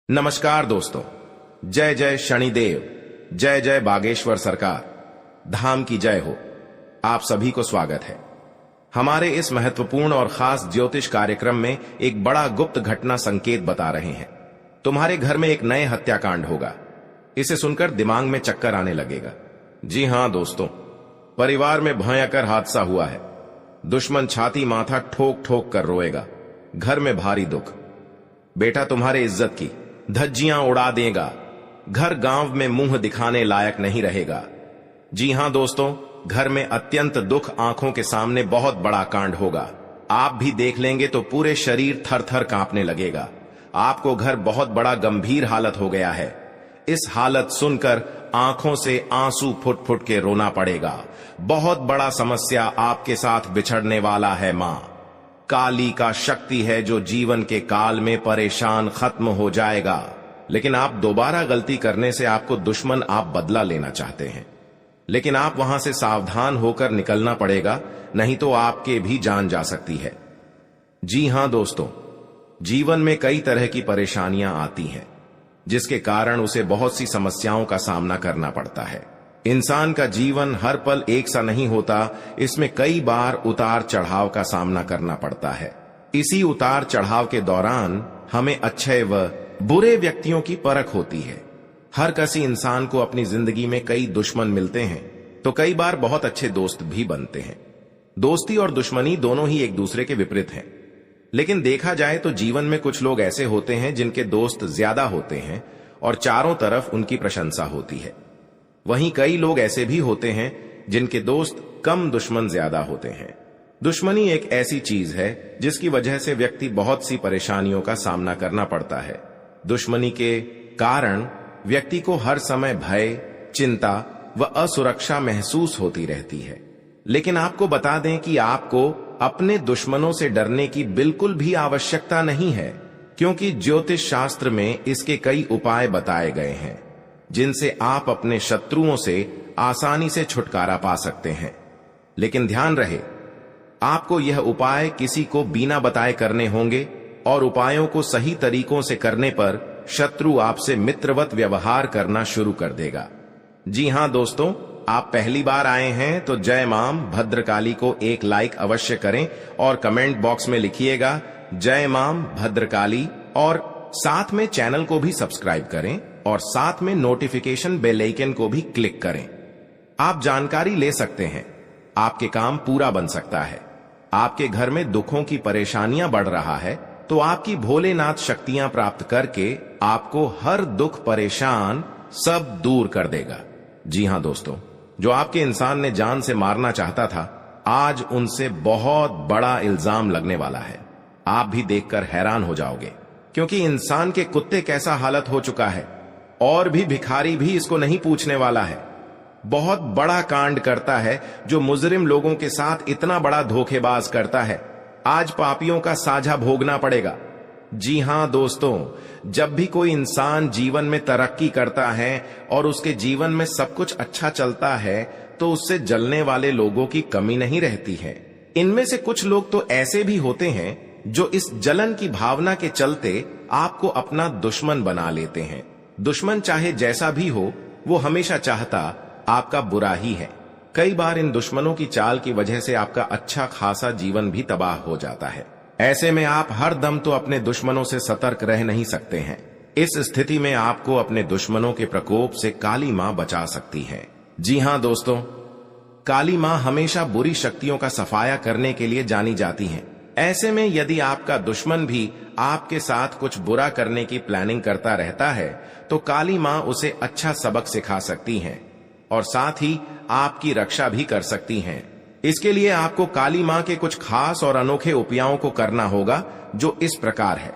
नमस्कार दोस्तों, जय जय शनिदेव, जय जय बागेश्वर सरकार, धाम की जय हो। आप सभी को स्वागत है। हमारे इस महत्वपूर्ण और खास ज्योतिष कार्यक्रम में एक बड़ा गुप्त घटना संकेत बता रहे हैं। तुम्हारे घर में एक नए हत्याकांड होगा। इसे सुनकर दिमाग में चक्कर आने लगेगा। जी हां दोस्तों, परिवार में भयंकर हादसा हुआ है। दुश्मन छाती माथा ठोक ठोक कर रोएगा। घर में भारी दुख। बेटा तुम्हारे इज्जत की धज्जियां उड़ा देगा। घर गांव में मुंह दिखाने लायक नहीं रहेगा। जी हां दोस्तों, घर में अत्यंत दुख आंखों के सामने बहुत बड़ा कांड होगा। आप भी देख लेंगे तो पूरे शरीर थर थर कांपने लगेगा। आपको घर बहुत बड़ा गंभीर हालत हो गया है। इस हालत सुनकर आंखों से आंसू फुट फुट के रोना पड़ेगा। बहुत बड़ा समस्या आपके साथ बिछड़ने वाला है। मां काली का शक्ति है जो जीवन के काल में परेशान खत्म हो जाएगा। लेकिन आप दोबारा गलती करने से आपको दुश्मन आप बदला लेना चाहते हैं, लेकिन आप वहां से सावधान होकर निकलना पड़ेगा, नहीं तो आपके भी जान जा सकती है। जी हां दोस्तों, जीवन में कई तरह की परेशानियां आती हैं, जिसके कारण उसे बहुत सी समस्याओं का सामना करना पड़ता है। इंसान का जीवन हर पल एक सा नहीं होता। इसमें कई बार उतार चढ़ाव का सामना करना पड़ता है। इसी उतार चढ़ाव के दौरान हमें अच्छे व बुरे व्यक्तियों की परख होती है। हर किसी इंसान को अपनी जिंदगी में कई दुश्मन मिलते हैं, तो कई बार बहुत अच्छे दोस्त भी बनते हैं। दोस्ती और दुश्मनी दोनों ही एक दूसरे के विपरीत हैं। लेकिन देखा जाए तो जीवन में कुछ लोग ऐसे होते हैं जिनके दोस्त ज्यादा होते हैं और चारों तरफ उनकी प्रशंसा होती है। वहीं कई लोग ऐसे भी होते हैं जिनके दोस्त कम, दुश्मन ज्यादा होते हैं। दुश्मनी एक ऐसी चीज है जिसकी वजह से व्यक्ति बहुत सी परेशानियों का सामना करना पड़ता है। दुश्मनी के कारण व्यक्ति को हर समय भय, चिंता व असुरक्षा महसूस होती रहती है। लेकिन आपको बता दें कि आपको अपने दुश्मनों से डरने की बिल्कुल भी आवश्यकता नहीं है, क्योंकि ज्योतिष शास्त्र में इसके कई उपाय बताए गए हैं, जिनसे आप अपने शत्रुओं से आसानी से छुटकारा पा सकते हैं। लेकिन ध्यान रहे, आपको यह उपाय किसी को बिना बताए करने होंगे और उपायों को सही तरीकों से करने पर शत्रु आपसे मित्रवत व्यवहार करना शुरू कर देगा। जी हां दोस्तों, आप पहली बार आए हैं तो जय मां भद्रकाली को एक लाइक अवश्य करें और कमेंट बॉक्स में लिखिएगा जय मां भद्रकाली, और साथ में चैनल को भी सब्सक्राइब करें और साथ में नोटिफिकेशन बेल आइकन को भी क्लिक करें। आप जानकारी ले सकते हैं, आपके काम पूरा बन सकता है। आपके घर में दुखों की परेशानियां बढ़ रहा है तो आपकी भोलेनाथ शक्तियां प्राप्त करके आपको हर दुख परेशान सब दूर कर देगा। जी हां दोस्तों, जो आपके इंसान ने जान से मारना चाहता था, आज उनसे बहुत बड़ा इल्जाम लगने वाला है। आप भी देखकर हैरान हो जाओगे, क्योंकि इंसान के कुत्ते कैसा हालत हो चुका है और भी भिखारी भी इसको नहीं पूछने वाला है। बहुत बड़ा कांड करता है जो मुजरिम लोगों के साथ इतना बड़ा धोखेबाज करता है। आज पापियों का साझा भोगना पड़ेगा। जी हां दोस्तों, जब भी कोई इंसान जीवन में तरक्की करता है और उसके जीवन में सब कुछ अच्छा चलता है, तो उससे जलने वाले लोगों की कमी नहीं रहती है। इनमें से कुछ लोग तो ऐसे भी होते हैं जो इस जलन की भावना के चलते आपको अपना दुश्मन बना लेते हैं। दुश्मन चाहे जैसा भी हो, वो हमेशा चाहता आपका बुरा ही है। कई बार इन दुश्मनों की चाल की वजह से आपका अच्छा खासा जीवन भी तबाह हो जाता है। ऐसे में आप हर दम तो अपने दुश्मनों से सतर्क रह नहीं सकते हैं। इस स्थिति में आपको अपने दुश्मनों के प्रकोप से काली मां बचा सकती है। जी हां दोस्तों, काली मां हमेशा बुरी शक्तियों का सफाया करने के लिए जानी जाती हैं। ऐसे में यदि आपका दुश्मन भी आपके साथ कुछ बुरा करने की प्लानिंग करता रहता है, तो काली मां उसे अच्छा सबक सिखा सकती हैं और साथ ही आपकी रक्षा भी कर सकती हैं। इसके लिए आपको काली मां के कुछ खास और अनोखे उपायों को करना होगा, जो इस प्रकार है।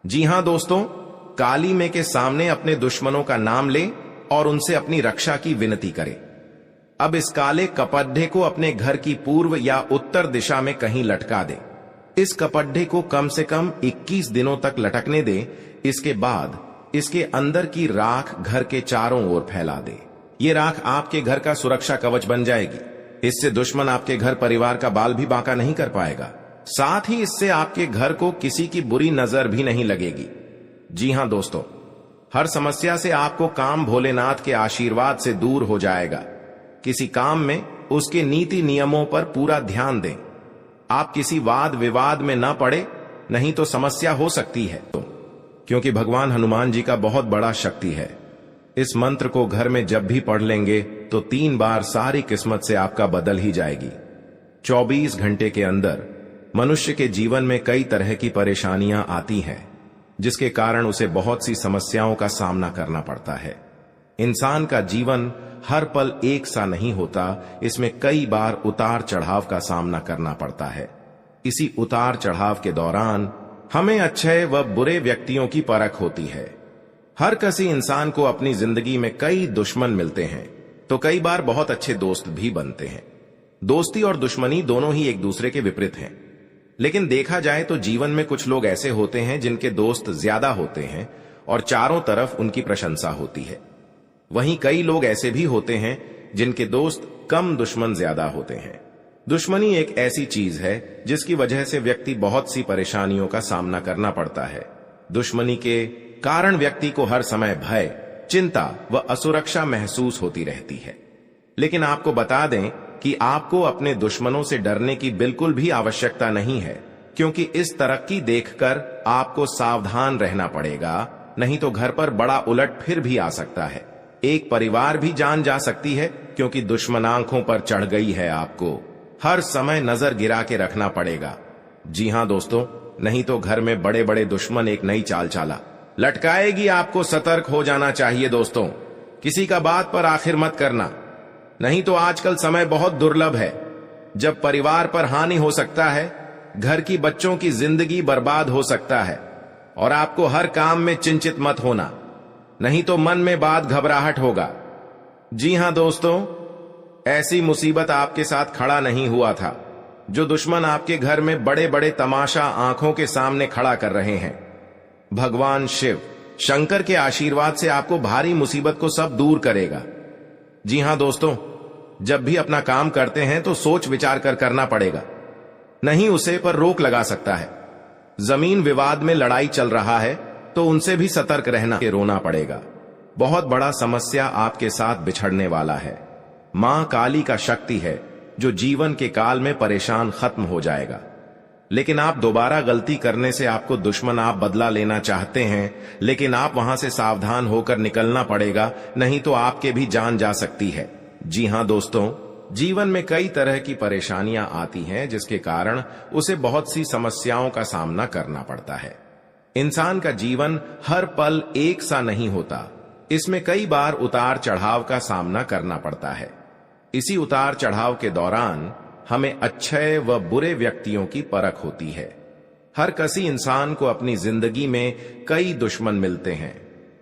जी हां दोस्तों, काली मां के सामने अपने दुश्मनों का नाम ले और उनसे अपनी रक्षा की विनती करें। अब इस काले कपड्ढे को अपने घर की पूर्व या उत्तर दिशा में कहीं लटका दे। इस कपड्ढे को कम से कम 21 दिनों तक लटकने दे। इसके बाद इसके अंदर की राख घर के चारों ओर फैला दे। ये राख आपके घर का सुरक्षा कवच बन जाएगी। इससे दुश्मन आपके घर परिवार का बाल भी बांका नहीं कर पाएगा। साथ ही इससे आपके घर को किसी की बुरी नजर भी नहीं लगेगी। जी हां दोस्तों, हर समस्या से आपको काम भोलेनाथ के आशीर्वाद से दूर हो जाएगा। किसी काम में उसके नीति नियमों पर पूरा ध्यान दें। आप किसी वाद विवाद में न पड़े, नहीं तो समस्या हो सकती है। क्योंकि भगवान हनुमान जी का बहुत बड़ा शक्ति है। इस मंत्र को घर में जब भी पढ़ लेंगे तो 3 बार सारी किस्मत से आपका बदल ही जाएगी। 24 घंटे के अंदर मनुष्य के जीवन में कई तरह की परेशानियां आती हैं, जिसके कारण उसे बहुत सी समस्याओं का सामना करना पड़ता है। इंसान का जीवन हर पल एक सा नहीं होता, इसमें कई बार उतार चढ़ाव का सामना करना पड़ता है। इसी उतार चढ़ाव के दौरान हमें अच्छे व बुरे व्यक्तियों की परख होती है। हर किसी इंसान को अपनी जिंदगी में कई दुश्मन मिलते हैं, तो कई बार बहुत अच्छे दोस्त भी बनते हैं। दोस्ती और दुश्मनी दोनों ही एक दूसरे के विपरीत हैं। लेकिन देखा जाए तो जीवन में कुछ लोग ऐसे होते हैं जिनके दोस्त ज्यादा होते हैं और चारों तरफ उनकी प्रशंसा होती है। वहीं कई लोग ऐसे भी होते हैं जिनके दोस्त कम, दुश्मन ज्यादा होते हैं। दुश्मनी एक ऐसी चीज है जिसकी वजह से व्यक्ति बहुत सी परेशानियों का सामना करना पड़ता है। दुश्मनी के कारण व्यक्ति को हर समय भय, चिंता व असुरक्षा महसूस होती रहती है। लेकिन आपको बता दें कि आपको अपने दुश्मनों से डरने की बिल्कुल भी आवश्यकता नहीं है, क्योंकि इस तरक्की देखकर आपको सावधान रहना पड़ेगा, नहीं तो घर पर बड़ा उलट फिर भी आ सकता है। एक परिवार भी जान जा सकती है, क्योंकि दुश्मन आंखों पर चढ़ गई है। आपको हर समय नजर गिरा के रखना पड़ेगा। जी हां दोस्तों, नहीं तो घर में बड़े बड़े दुश्मन एक नई चाल चाला लटकाएगी। आपको सतर्क हो जाना चाहिए दोस्तों। किसी का बात पर आखिर मत करना, नहीं तो आजकल समय बहुत दुर्लभ है जब परिवार पर हानि हो सकता है, घर की बच्चों की जिंदगी बर्बाद हो सकता है। और आपको हर काम में चिंतित मत होना, नहीं तो मन में बात घबराहट होगा। जी हां दोस्तों, ऐसी मुसीबत आपके साथ खड़ा नहीं हुआ था जो दुश्मन आपके घर में बड़े बड़े तमाशा आंखों के सामने खड़ा कर रहे हैं। भगवान शिव शंकर के आशीर्वाद से आपको भारी मुसीबत को सब दूर करेगा। जी हां दोस्तों, जब भी अपना काम करते हैं तो सोच विचार कर करना पड़ेगा, नहीं उसे पर रोक लगा सकता है। जमीन विवाद में लड़ाई चल रहा है तो उनसे भी सतर्क रहना के रोना पड़ेगा। बहुत बड़ा समस्या आपके साथ बिछड़ने वाला है। मां काली का शक्ति है जो जीवन के काल में परेशान खत्म हो जाएगा। लेकिन आप दोबारा गलती करने से आपको दुश्मन आप बदला लेना चाहते हैं, लेकिन आप वहां से सावधान होकर निकलना पड़ेगा, नहीं तो आपके भी जान जा सकती है। जी हां दोस्तों, जीवन में कई तरह की परेशानियां आती हैं, जिसके कारण उसे बहुत सी समस्याओं का सामना करना पड़ता है। इंसान का जीवन हर पल एक सा नहीं होता, इसमें कई बार उतार चढ़ाव का सामना करना पड़ता है। इसी उतार चढ़ाव के दौरान हमें अच्छे व बुरे व्यक्तियों की परख होती है। हर किसी इंसान को अपनी जिंदगी में कई दुश्मन मिलते हैं,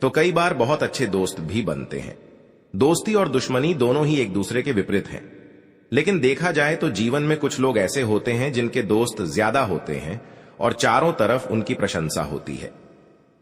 तो कई बार बहुत अच्छे दोस्त भी बनते हैं। दोस्ती और दुश्मनी दोनों ही एक दूसरे के विपरीत हैं। लेकिन देखा जाए तो जीवन में कुछ लोग ऐसे होते हैं जिनके दोस्त ज्यादा होते हैं और चारों तरफ उनकी प्रशंसा होती है।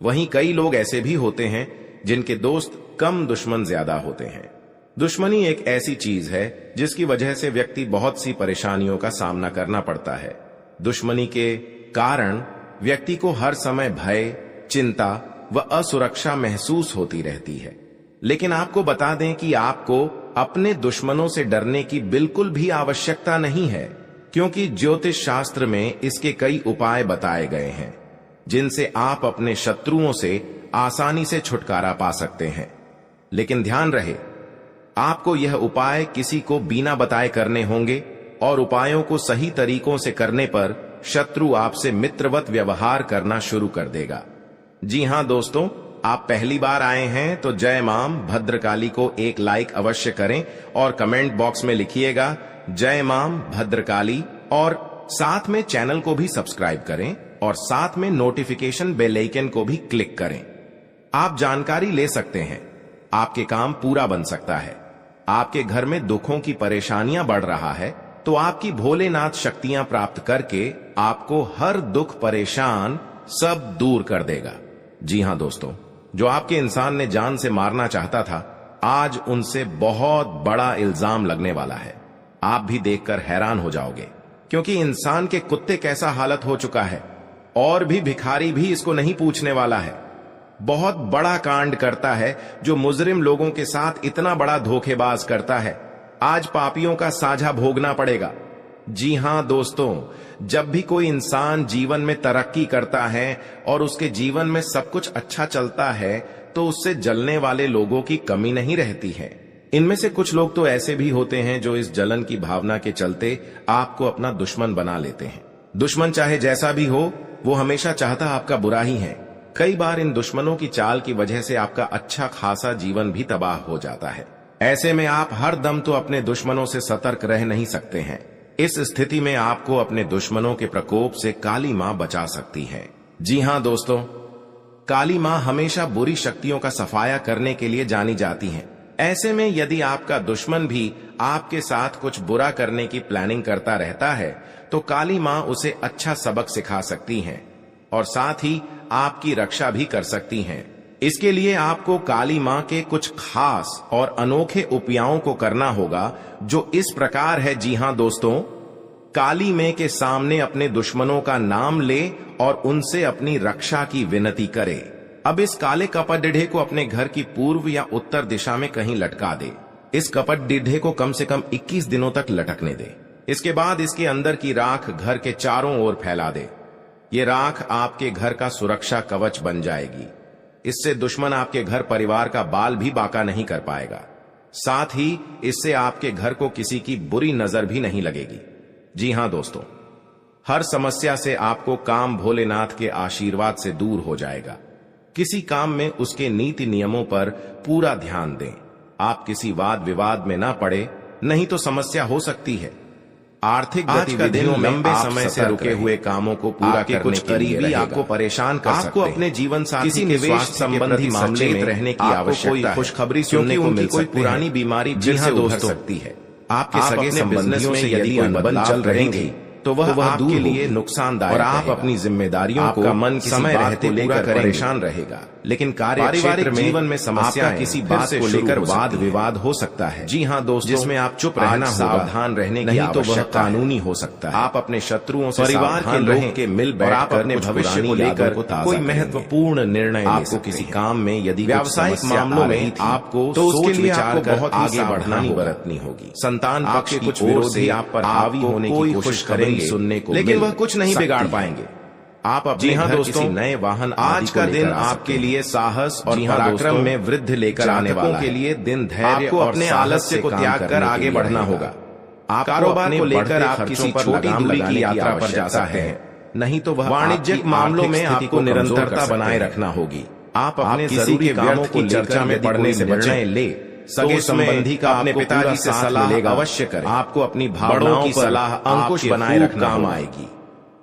वहीं कई लोग ऐसे भी होते हैं जिनके दोस्त कम, दुश्मन ज्यादा होते हैं। दुश्मनी एक ऐसी चीज है जिसकी वजह से व्यक्ति बहुत सी परेशानियों का सामना करना पड़ता है। दुश्मनी के कारण व्यक्ति को हर समय भय, चिंता व असुरक्षा महसूस होती रहती है। लेकिन आपको बता दें कि आपको अपने दुश्मनों से डरने की बिल्कुल भी आवश्यकता नहीं है, क्योंकि ज्योतिष शास्त्र में इसके कई उपाय बताए गए हैं, जिनसे आप अपने शत्रुओं से आसानी से छुटकारा पा सकते हैं। लेकिन ध्यान रहे, आपको यह उपाय किसी को बिना बताए करने होंगे और उपायों को सही तरीकों से करने पर शत्रु आपसे मित्रवत व्यवहार करना शुरू कर देगा। जी हां दोस्तों, आप पहली बार आए हैं तो जय मां भद्रकाली को एक लाइक अवश्य करें और कमेंट बॉक्स में लिखिएगा जय मां भद्रकाली, और साथ में चैनल को भी सब्सक्राइब करें और साथ में नोटिफिकेशन बेल आइकन को भी क्लिक करें। आप जानकारी ले सकते हैं, आपके काम पूरा बन सकता है। आपके घर में दुखों की परेशानियां बढ़ रहा है तो आपकी भोलेनाथ शक्तियां प्राप्त करके आपको हर दुख परेशान सब दूर कर देगा। जी हां दोस्तों, जो आपके इंसान ने जान से मारना चाहता था, आज उनसे बहुत बड़ा इल्जाम लगने वाला है। आप भी देखकर हैरान हो जाओगे, क्योंकि इंसान के कुत्ते कैसा हालत हो चुका है, और भी भिखारी भी इसको नहीं पूछने वाला है। बहुत बड़ा कांड करता है जो मुजरिम लोगों के साथ इतना बड़ा धोखेबाज करता है। आज पापियों का साझा भोगना पड़ेगा। जी हां दोस्तों, जब भी कोई इंसान जीवन में तरक्की करता है और उसके जीवन में सब कुछ अच्छा चलता है तो उससे जलने वाले लोगों की कमी नहीं रहती है। इनमें से कुछ लोग तो ऐसे भी होते हैं जो इस जलन की भावना के चलते आपको अपना दुश्मन बना लेते हैं। दुश्मन चाहे जैसा भी हो, वो हमेशा चाहता आपका बुरा ही है। कई बार इन दुश्मनों की चाल की वजह से आपका अच्छा खासा जीवन भी तबाह हो जाता है। ऐसे में आप हर दम तो अपने दुश्मनों से सतर्क रह नहीं सकते हैं। इस स्थिति में आपको अपने दुश्मनों के प्रकोप से काली मां बचा सकती है। जी हां दोस्तों, काली मां हमेशा बुरी शक्तियों का सफाया करने के लिए जानी जाती हैं। ऐसे में यदि आपका दुश्मन भी आपके साथ कुछ बुरा करने की प्लानिंग करता रहता है तो काली मां उसे अच्छा सबक सिखा सकती हैं और साथ ही आपकी रक्षा भी कर सकती हैं। इसके लिए आपको काली मां के कुछ खास और अनोखे उपायों को करना होगा जो इस प्रकार है। जी हां दोस्तों, काली मां के सामने अपने दुश्मनों का नाम ले और उनसे अपनी रक्षा की विनती करे। अब इस काले कपट डिढ़े को अपने घर की पूर्व या उत्तर दिशा में कहीं लटका दे। इस कपट डिढ़े को कम से कम 21 दिनों तक लटकने दे। इसके बाद इसके अंदर की राख घर के चारों ओर फैला दे। ये राख आपके घर का सुरक्षा कवच बन जाएगी। इससे दुश्मन आपके घर परिवार का बाल भी बाका नहीं कर पाएगा। साथ ही इससे आपके घर को किसी की बुरी नजर भी नहीं लगेगी। जी हां दोस्तों, हर समस्या से आपको काम भोलेनाथ के आशीर्वाद से दूर हो जाएगा। किसी काम में उसके नीति नियमों पर पूरा ध्यान दें। आप किसी वाद विवाद में ना पड़े, नहीं तो समस्या हो सकती है। आर्थिक गतिविधियों में लंबे समय से रुके हुए कामों को पूरा करने के लिए आपको परेशान कर सकते हैं। आपको अपने जीवन साथी किसी निवेश संबंधी मामले में रहने की आवश्यकता है। खुशखबरी सुनने को मिल कोई पुरानी बीमारी फिर से उभर सकती है। आपके सगे संबंधियों में यदि अनबन चल रहेंगे तो वह आपके लिए नुकसानदायक और आप अपनी जिम्मेदारियों को मन समय रहते लेकर परेशान रहेगा। लेकिन पारिवारिक जीवन में समस्या किसी बात को लेकर वाद विवाद हो सकता है। जी हां दोस्तों, जिसमें आप चुप रहना, सावधान रहने की आवश्यकता, कानूनी हो सकता है। आप अपने शत्रुओं से परिवार के लोगों के मिल बैठकर अपने भविष्य को लेकर कोई महत्वपूर्ण निर्णय आपको किसी काम में यदि व्यावसायिक मामलों में आपको तो उसके लिए आपको बहुत आगे बढ़ानी बरतनी होगी। संतान पक्ष की कुछ विरोधी आप पर हावी होने की कोशिश करेंगे सुनने को, लेकिन वह कुछ नहीं बिगाड़ पाएंगे। आप अपने घर किसी नए वाहन आज का दिन आपके लिए साहस और पराक्रम में वृद्धि लेकर आने वाला है। के लिए दिन धैर्य और अपने आलस्य को त्याग कर आगे बढ़ना होगा। आप कारोबार को लेकर आप किसी छोटी दूरी की यात्रा पर जा सकते हैं, नहीं तो वह वाणिज्यिक मामलों में आपको निरंतरता बनाए रखना होगी। आप अपने जरूरी कामों को चर्चा में पड़ने से बचने ले सगे संबंधी का अपने पिताजी से सलाह अवश्य करें। आपको अपनी भावनाओं की सलाह अंकुश बनाए रखना काम आएगी।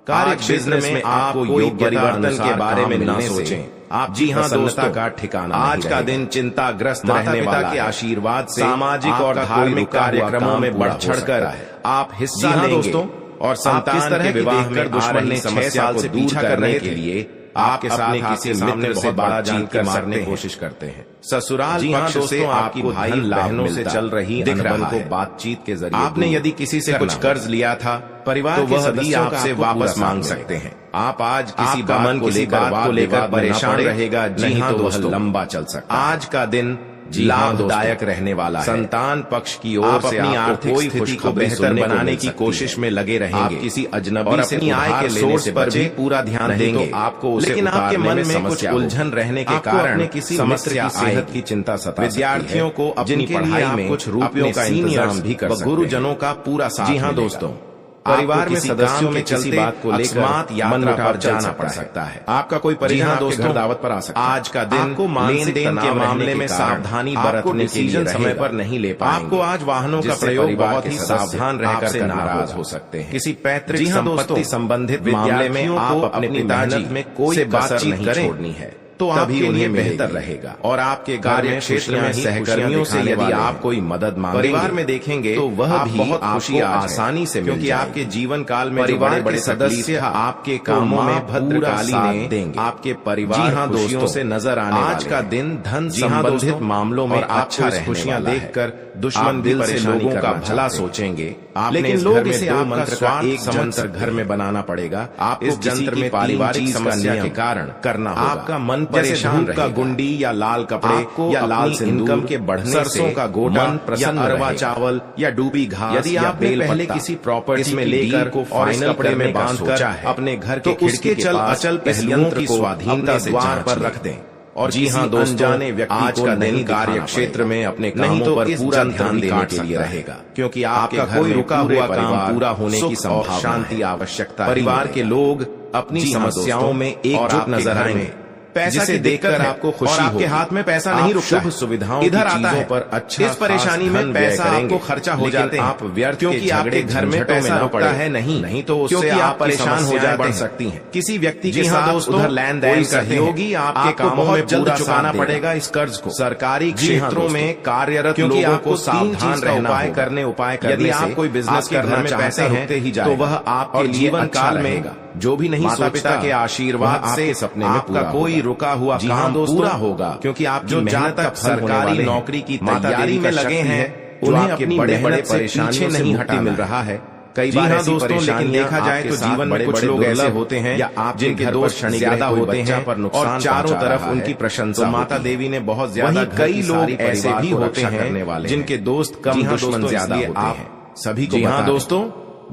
कार्य बिजनेस में आपको योग परिवर्तन के बारे में ना सोचें। आप जी हां दोस्तों का ठिकाना आज का दिन चिंताग्रस्त रहने वाला के आशीर्वाद से सामाजिक और धार्मिक कार्यक्रमों में बढ़ चढ़कर आप हिस्सा लेंगे दोस्तों। और संतान के विवाह में दुश्मन ने समस्या से पीछा करने के लिए आपके साथ किसी सामने से बड़ा जान कर मारने की कोशिश करते हैं। ससुराल पक्ष से आपकी भाई बहनों से चल रही अनबन को बातचीत के जरिए आपने यदि किसी से कुछ कर्ज लिया था, परिवार तो वह भी आपसे वापस मांग सकते हैं। आप आज किसी बात को लेकर परेशान रहेगा। जी हां दोस्तों, लंबा चल सकता है। आज का दिन लाभदायक रहने वाला है। संतान पक्ष की ओर से अपनी आर्थिक स्थिति को बेहतर बनाने की कोशिश में लगे रहेंगे। आप किसी अजनबी से आय के सोर्स पर भी पूरा ध्यान देंगे आपको, लेकिन आपके मन में कुछ उलझन रहने के कारण किसी समस्या सेहत की चिंता सता विद्यार्थियों को अपनी पढ़ाई में कुछ रुपयों का इंतजाम भी कर सकते हैं। गुरुजनों का पूरा साथ। जी हां दोस्तों, परिवार में सदस्यों में किसी बात को लेकर यात्रा पर जाना पड़ सकता है। आपका कोई परिजन दोस्तों दावत पर आ सकता है। आज का दिन आपको लेन देन के मामले में सावधानी बरतने के लिए समय पर नहीं ले पाएंगे। आपको आज वाहनों का प्रयोग बहुत ही सावधान रहकर नाराज हो सकते हैं। किसी पैतृक संपत्ति संबंधित मामले में आप अपने पिताजी में कोई बातचीत नहीं छोड़नी है, तो आपके लिए बेहतर रहेगा। और आपके कार्य क्षेत्र में सहकर्मियों से यदि आप कोई मदद मांगेंगे, परिवार में देखेंगे तो वह भी बहुत खुशी आसानी से, क्योंकि आपके जीवन काल में बड़े बड़े सदस्य आपके कामों में भद्रकाली ने देंगे। आपके परिवार खुशियों से नजर आने आज का दिन धन संबंधित मामलों में अच्छा खुशियां देखकर दुश्मन दिल से लोगों का भला सोचेंगे। लेकिन लोग इसे मंत्र का एक मंत्र घर में बनाना पड़ेगा। आप इस जंत्र में पारिवारिक समस्या के कारण करना होगा। आपका मन परेशान का गुंडी या लाल कपड़े या लाल इनकम के बढ़ने सरसों का गोटा या अरवा चावल या डूबी घास यदि आपने पहले किसी प्रॉपर्टी में लेकर को और इस कपड़े में बांधकर अपने घर के उसके चल अचल पहलुओं की स्वाधीनता से द्वार पर रख दें। और जी हाँ दोस्तों, अनजाने व्यक्ति का नहीं कार्य क्षेत्र में अपने कामों पर पूरा ध्यान देने के लिए रहेगा, क्योंकि आपका कोई रुका हुआ काम पूरा होने की संभावना, शांति आवश्यकता, परिवार के लोग अपनी समस्याओं में एकजुट नजर आएंगे। पैसा से देखकर आपको खुशी और आपके हाथ में पैसा नहीं रुकता, शुभ सुविधाओं इधर आता है पर अच्छा इस परेशानी में पैसा आपको खर्चा हो जाते हैं आप व्यर्थ, क्योंकि आपके घर में पैसा रुकता है नहीं तो उससे आप परेशान हो जा बढ़ सकती हैं। किसी व्यक्ति के साथ उधर लेन देन सहयोगी आपके कामों में जल्द चुकाना पड़ेगा इस कर्ज को। सरकारी क्षेत्रों में कार्यरत लोगों को सावधान रहना करने उपाय करने। यदि आप कोई बिजनेस करना चाहते हैं तो वह आपके जीवन काल में जो भी नहीं माता पिता के आशीर्वाद से सपने में आपका कोई रुका हुआ काम पूरा होगा, क्योंकि आप जो जहां तक सरकारी नौकरी की तैयारी में लगे हैं उन्हें अपनी बड़े परेशानियों नहीं हटा मिल रहा है। कई बार ऐसी परेशानियां देखा जाए तो जीवन में कुछ लोग ऐसे होते हैं या आप जिनके दोस्त ज्यादा होते हैं और चारों तरफ उनकी प्रशंसा। माता देवी ने बहुत ज्यादा, कई लोग ऐसे भी होते हैं जिनके दोस्त कम दुश्मन ज्यादा होते हैं। सभी को हाँ दोस्तों,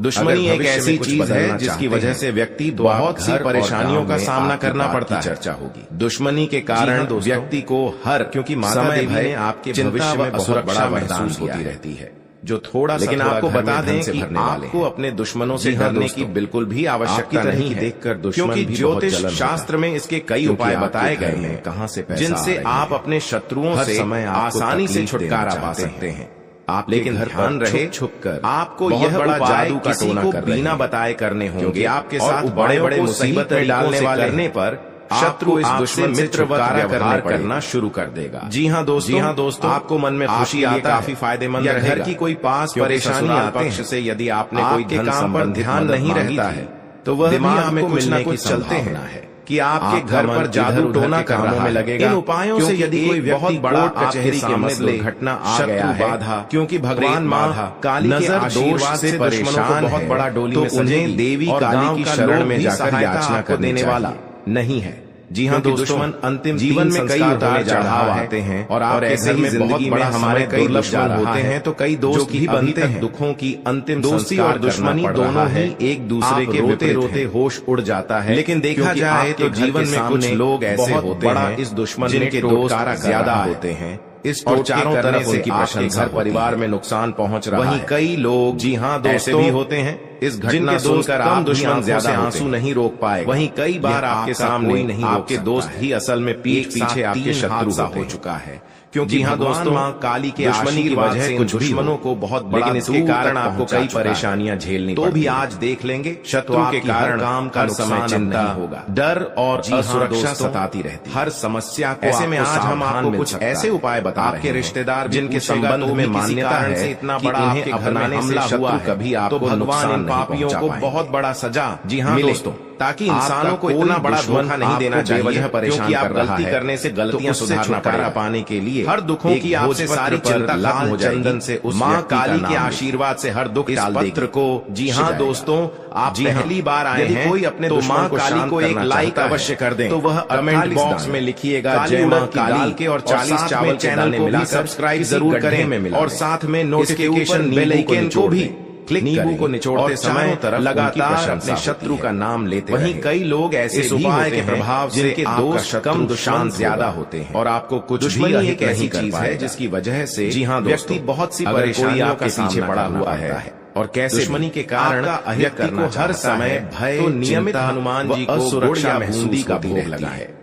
दुश्मनी एक ऐसी चीज है जिसकी वजह से व्यक्ति बहुत सी परेशानियों का सामना करना पड़ता है। चर्चा होगी दुश्मनी के कारण व्यक्ति को क्योंकि माता देवी ने आपके भविष्य में बहुत बड़ा महसूस होती रहती है जो थोड़ा, लेकिन आपको बता दें कि आपको अपने दुश्मनों से डरने की बिल्कुल भी आवश्यकता नहीं है, देखकर क्योंकि ज्योतिष शास्त्र में इसके कई उपाय बताए गए हैं कहां से जिनसे आप अपने शत्रुओं से आसानी से छुटकारा पा सकते हैं। आप लेकिन ध्यान रहे छुपकर आपको यह बड़ा जादू का टोना बिना बताए करने होंगे। आपके साथ बड़े बड़े मुसीबत डालने वाले करने पर शत्रु इस दुश्मन मित्र व्यवहार करना शुरू कर देगा। जी हाँ दोस्तों, आपको मन में खुशी आता काफी फायदेमंद रहेगा। घर की कोई पास परेशानी पक्ष से यदि आपने कोई काम पर ध्यान नहीं रहता है तो वह दिमाग में कुछ न कुछ चलते हैं कि आपके घर पर जादू टोना कामों में लगेगा। इन उपायों से यदि कोई बहुत बड़ा कचहरी के मसले घटना आ गया है, क्योंकि भगवान माँ काली के आशीर्वाद से दुश्मनों को बहुत बड़ा डोली में उन्हें देवी काली की शरण में जाकर याचना कर देने वाला नहीं है। जी हाँ दोस्तों, दुश्मन अंतिम जीवन में कई उतार चढ़ाव आते हैं और आप ऐसे में जिंदगी में हमारे कई दुश्मन होते हैं तो कई दोस्त भी बनते हैं। दुखों की अंतिम दोस्ती और दुश्मनी दोनों ही एक दूसरे के रोते रोते होश उड़ जाता है। लेकिन देखा जाए तो जीवन में कुछ लोग ऐसे होते हैं इस दुश्मन जिनके दोस्त ज्यादा होते हैं इस और चारों तरफ से की प्रशंसा, परिवार में नुकसान पहुंच रहा है। वहीं कई लोग जी हाँ दोस्तों भी होते हैं इस घटना सुनकर आप दुश्मन ज्यादा आंसू नहीं रोक पाए। वहीं कई बार आपके सामने नहीं आपके दोस्त ही असल में पीठ पीछे आपके शत्रु हो चुका है, क्योंकि हाँ दोस्तों माँ काली के दुश्मनी की वजह से कुछ दुश्मनों को बहुत बड़ा, लेकिन इसके कारण आपको कई परेशानियां झेलनी तो भी आज देख लेंगे। शत्रु के कारण काम का समय चिंता होगा, डर और असुरक्षा सताती रहती। हर समस्या को ऐसे में आज हम आपको कुछ ऐसे उपाय बता रहे हैं। आपके रिश्तेदार जिनके संबंध में मान्यता है इतना बड़ा आपके अपनाने से हुआ कभी आपको भगवान इन पापियों को बहुत बड़ा सजा जी हाँ दोस्तों, ताकि इंसानों को इतना बड़ा धोखा नहीं देना चाहिए वजह परेशान कर रहा है। करने से गलतियां सुधारना पड़ेगा पाने के लिए हर दुखों की आपसे सारी चिंता खत्म हो चंदन से उस माँ काली के आशीर्वाद से हर दुख टाल देगी। पत्र को जी हाँ दोस्तों, आप पहली बार आए हैं कोई अपने तो माँ काली को एक लाइक अवश्य कर दें। तो वह कमेंट बॉक्स में लिखिएगा जय माँ काली के और 40 चावल चैनल को मिला सब्सक्राइब जरूर करें और साथ में नोटिफिकेशन बेल आइकन को भी नींबू को निचोड़ते समय लगातार अपने शत्रु का नाम लेते। वहीं कई लोग ऐसे उपाय के प्रभाव से जिनके दोस्त कम दुश्मन ज्यादा होते हैं और आपको कुछ भी एक ऐसी चीज है जिसकी वजह से जी हाँ व्यक्ति बहुत सी परेशानियों के पीछे पड़ा हुआ है और कैसे दुश्मनी के कारण व्यक्ति को हर समय भय, नियमित हनुमान जी को सुरक्षा महसूस का भोग लगा है।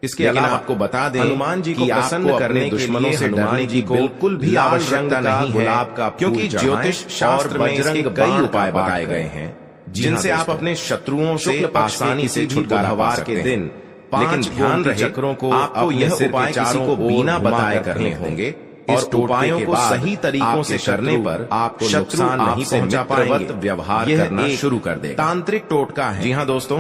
इसके अलावा आपको बता दें हनुमान जी को प्रसन्न करने दुश्मनों से डरने जी को बिल्कुल भी आवश्यकता नहीं है, क्योंकि ज्योतिष शास्त्र में इसके कई उपाय बताए गए हैं जिनसे आप अपने शत्रुओं से आसानी से छुटकारा पा सकते हैं। लेकिन ध्यान रहे चक्रों को आपको यह उपाय चारों को बिना बताए करने होंगे, इस उपायों को सही तरीकों से करने पर आपको नुकसान नहीं पहुंचा पाएंगे, व्यवहार करना शुरू कर देगा। तांत्रिक टोटका है। जी हाँ दोस्तों,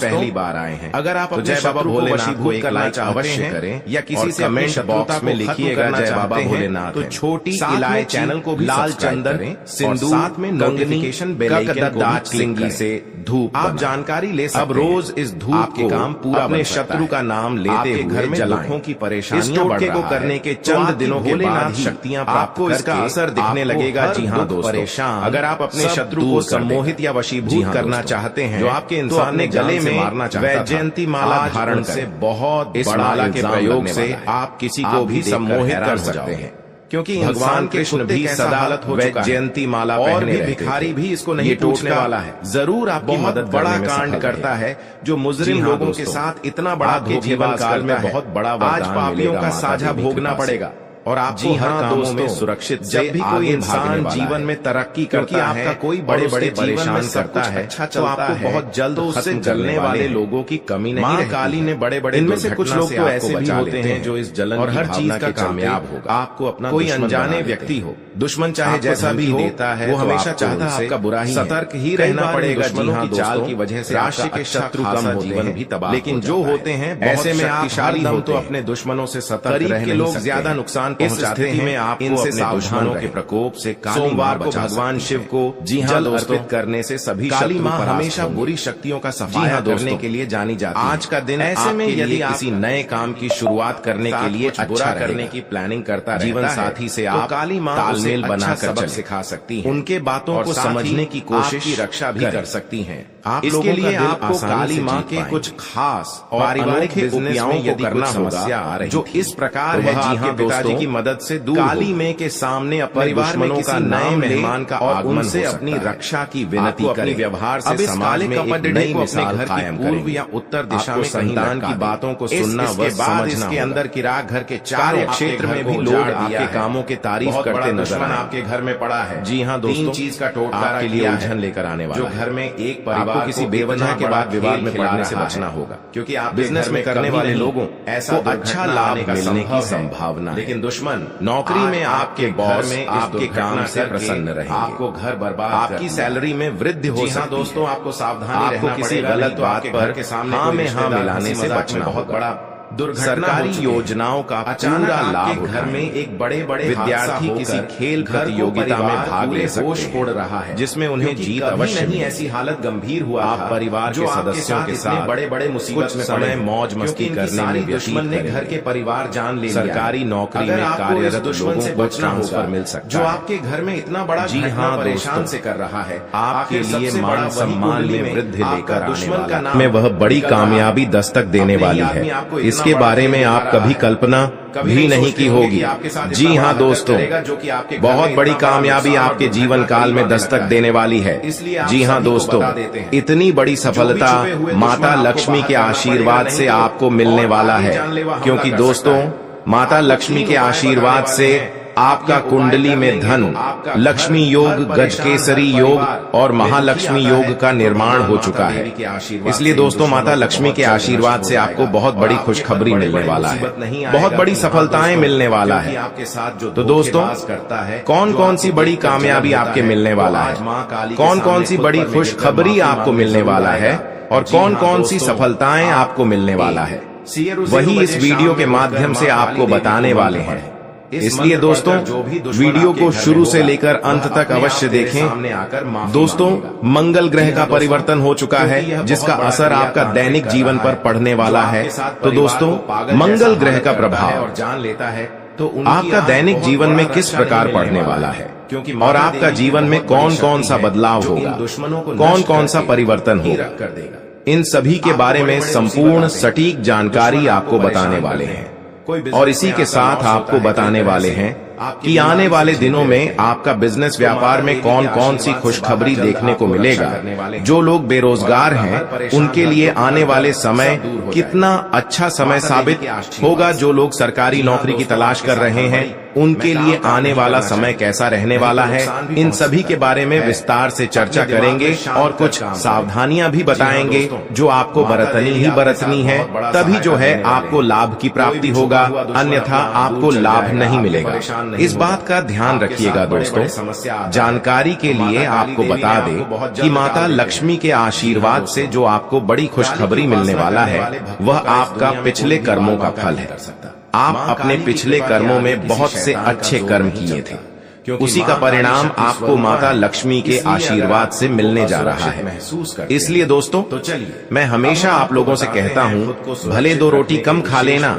पहली बार आए हैं, अगर आप अपने बाबा भोलेनाथ को एक लाइक अवश्य करें या किसी से कमेंट बॉक्स में लिखिएगा जय बाबा भोलेनाथ, तो छोटी इलायची चैनल को भी लाल चंदन सिंदूर साथ में नोटिफिकेशन बेल आइकन से धूप आप जानकारी ले सकते। अब रोज इस धूप के काम पूरा अपने शत्रु का नाम लेते हुए घर में दुखों की परेशानियां बढ़ रहा है। को करने के चंद दिनों के बाद शक्तियां प्राप्त कर इसका असर दिखने लगेगा। जी हाँ दोस्तों, परेशान अगर आप अपने शत्रु को सम्मोहित या वशीभूत करना चाहते हैं, जो आपके इंसान ने गले में मारना चाहता था, वैजयंती माला धारण से बहुत इस माला के प्रयोग से आप किसी को भी सम्मोहित कर सकते हैं, क्योंकि भगवान कृष्ण भी सदालत हो चुका है। जयंती माला और भी भिखारी भी इसको नहीं टूटने वाला है। जरूर आपकी मदद बड़ा कांड करता है, जो मुजरिम लोगों के साथ इतना बड़ा जीवन काल में बहुत बड़ा आज पापियों का साझा भोगना पड़ेगा। और आपको हर कामों में सुरक्षित जब भी कोई इंसान जीवन में तरक्की करता है, आपका कोई बड़े बड़े परेशान करता है, अच्छा तो आपको बहुत जल्द उससे जलने वाले लोगों की कमी नहीं रहेगी। काली ने बड़े बड़े इनमें से कुछ लोग तो ऐसे भी होते हैं जो इस जलन और हर चीज का कामयाब होगा। आपको अपना कोई अनजाने व्यक्ति हो, दुश्मन चाहे जैसा भी देता है, वो हमेशा चाहता है आपका बुरा ही, सतर्क ही रहना पड़ेगा। दुश्मनों की चाल की वजह से राशि के शत्रु कम होते हैं भी तबाह, लेकिन जो होते हैं ऐसे में आप शक्तिशाली तो अपने दुश्मनों से सतर्क रहने लोग ज्यादा नुकसान पहुंचाते हैं। में आप इनसे दुश्मनों के प्रकोप से सोमवार को भगवान शिव को जल अर्पित करने से सभी काली मां हमेशा बुरी शक्तियों का सफाया करने के लिए जानी जाती है। आज का दिन ऐसे में यदि आप किसी नए काम की शुरुआत करने के लिए बुरा करने की प्लानिंग करता जीवन साथी से आप काली मां तालमेल बनाकर सबक सिखा सकती हैं, उनके बातों को समझने की कोशिश की रक्षा भी कर सकती हैं। आप इसके लिए आपको काली मां के कुछ खास और पारिवारिक बिजनेस में यदि करना समस्या आ रही जो इस प्रकार है, जी हाँ पिताजी की मदद से काली मां के सामने अपने दुश्मनों का नए मेहमान का आगमन से अपनी रक्षा की विनती करें। व्यवहार से समाज में एक नई मिसाल कायम पूर्व या उत्तर दिशा में संतान की बातों को सुनना व समझना। इसके अंदर किराक घर के चारों क्षेत्र में भी लोग आपके कामों की तारीफ करते नजर आए। आपके घर में पड़ा है। जी हाँ दोस्तों, 3 चीज का टोटका आपके लिए उलझन लेकर आने वाला है। जो घर में एक परिवार किसी बेवजह के बाद विवाद में पड़ने से बचना होगा, क्योंकि आप बिजनेस में करने वाले लोगों ऐसा अच्छा लाभ मिलने की संभावना, लेकिन दुश्मन नौकरी में आपके बॉस में आपके काम से प्रसन्न रहेंगे, आपको घर बर्बाद, आपकी सैलरी में वृद्धि हो सकती है। दोस्तों आपको सावधानी रहना किसी गलत बात पर के सामने हाँ में हाँ मिलाने से बचना। बहुत बड़ा सरकारी योजनाओं का पूरा लाभ घर में एक बड़े बड़े विद्यार्थी किसी खेल प्रतियोगिता में भाग ले सकते रहा है, जिसमें उन्हें जीत अवश्य नहीं। ऐसी हालत गंभीर हुआ आप परिवार के सदस्यों के साथ बड़े बड़े मुसीबत में समय मौज मस्ती करने में दुश्मन ने घर के परिवार जान ले। सरकारी नौकरी में कार्यरत दुश्मन से बचना होगा मिल सकता जो आपके घर में इतना बड़ा जी हाँ परेशान से कर रहा है, आपके लिए मान सम्मान में वृद्धि लेकर दुश्मन का नाम में वह बड़ी कामयाबी दस्तक देने वाली है। इसके बारे में आप कभी कल्पना भी नहीं की होगी। जी हाँ दोस्तों, बहुत बड़ी कामयाबी आपके जीवन काल में दस्तक देने वाली है। जी हाँ दोस्तों, इतनी बड़ी सफलता माता लक्ष्मी के आशीर्वाद से आपको मिलने वाला है, क्योंकि दोस्तों माता लक्ष्मी के आशीर्वाद से आपका कुंडली में धन, लक्ष्मी योग, गजकेसरी योग और महालक्ष्मी योग का निर्माण हो चुका है। इसलिए दोस्तों माता लक्ष्मी के आशीर्वाद से आपको बहुत बड़ी खुशखबरी मिलने वाला है, बहुत बड़ी सफलताएं मिलने वाला है। तो दोस्तों कौन कौन सी बड़ी कामयाबी आपके मिलने वाला है, कौन कौन सी बड़ी खुशखबरी आपको मिलने वाला है और कौन कौन सी सफलताएं आपको मिलने वाला है, वही इस वीडियो के माध्यम से आपको बताने वाले हैं। इसलिए दोस्तों वीडियो को शुरू से लेकर अंत तक अवश्य देखें। दोस्तों मंगल ग्रह का परिवर्तन हो चुका है, जिसका असर आपका दैनिक जीवन पर पड़ने वाला है। तो दोस्तों मंगल ग्रह का प्रभाव जान लेता है तो आपका दैनिक जीवन में किस प्रकार पड़ने वाला है, और आपका जीवन में कौन कौन सा बदलाव होगा, कौन कौन सा परिवर्तन होगा, इन सभी के बारे में संपूर्ण सटीक जानकारी आपको बताने वाले हैं। और इसी के साथ आपको बताने वाले हैं कि आने वाले दिनों में आपका बिजनेस व्यापार में कौन कौन सी खुशखबरी देखने को मिलेगा। जो लोग बेरोजगार हैं उनके लिए आने वाले समय कितना अच्छा समय साबित होगा। जो लोग सरकारी नौकरी की तलाश कर रहे हैं उनके लिए आने वाला समय कैसा रहने वाला है, इन सभी के बारे में विस्तार से चर्चा करेंगे और कुछ सावधानियां भी बताएंगे जो आपको बरतनी ही बरतनी है, तभी जो है आपको लाभ की प्राप्ति होगा, अन्यथा आपको लाभ नहीं मिलेगा। इस बात का ध्यान रखिएगा दोस्तों। जानकारी के लिए आपको बता दें कि माता लक्ष्मी के आशीर्वाद से जो आपको बड़ी खुशखबरी मिलने वाला है वह आपका पिछले कर्मों का फल है। आप अपने पिछले कर्मों में बहुत से अच्छे कर्म किए थे, उसी का परिणाम आपको माता लक्ष्मी के आशीर्वाद से मिलने जा रहा है। इसलिए दोस्तों, मैं हमेशा आप लोगों से कहता हूँ, भले 2 रोटी कम खा लेना,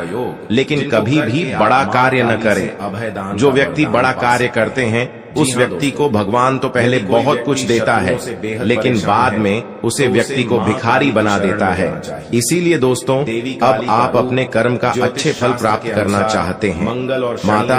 लेकिन कभी भी बड़ा कार्य न करें। जो व्यक्ति बड़ा कार्य करते हैं उस व्यक्ति को भगवान तो पहले बहुत कुछ देता है, लेकिन बाद में उसे व्यक्ति को भिखारी बना देता है। इसीलिए दोस्तों, अब आप अपने कर्म का अच्छे फल प्राप्त करना चाहते हैं। माता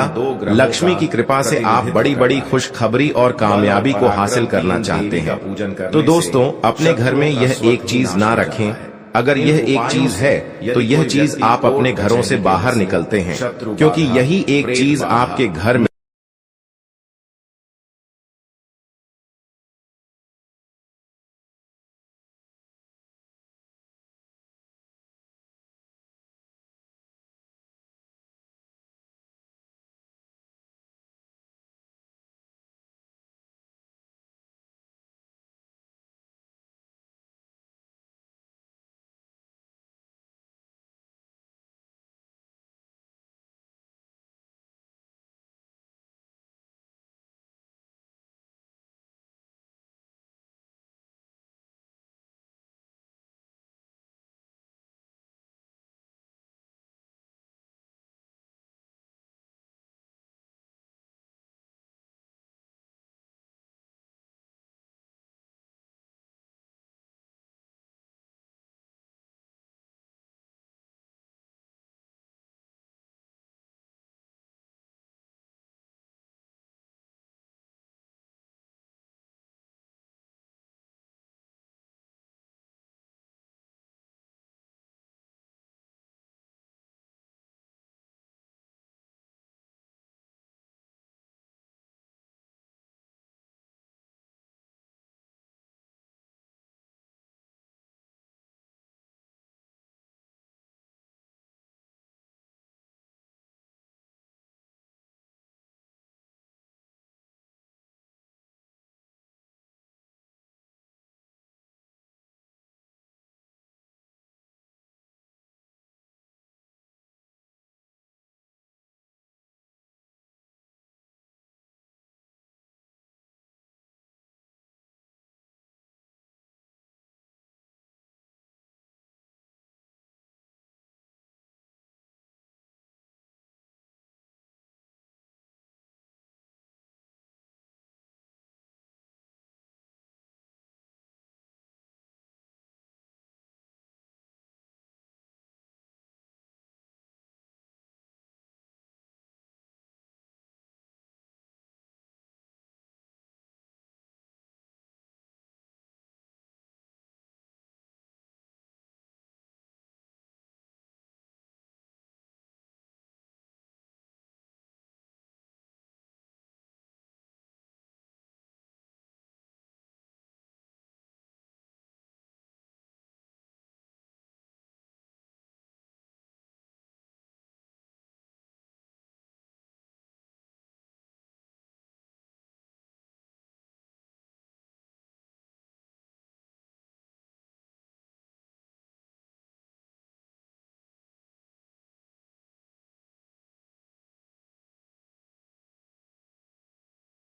लक्ष्मी की कृपा से आप बड़ी बड़ी खुशखबरी और कामयाबी को हासिल करना चाहते हैं। तो दोस्तों, अपने घर में यह एक चीज ना रखें। अगर यह एक चीज है तो यह चीज आप अपने घरों से बाहर निकलते हैं, क्योंकि यही एक चीज आपके घर में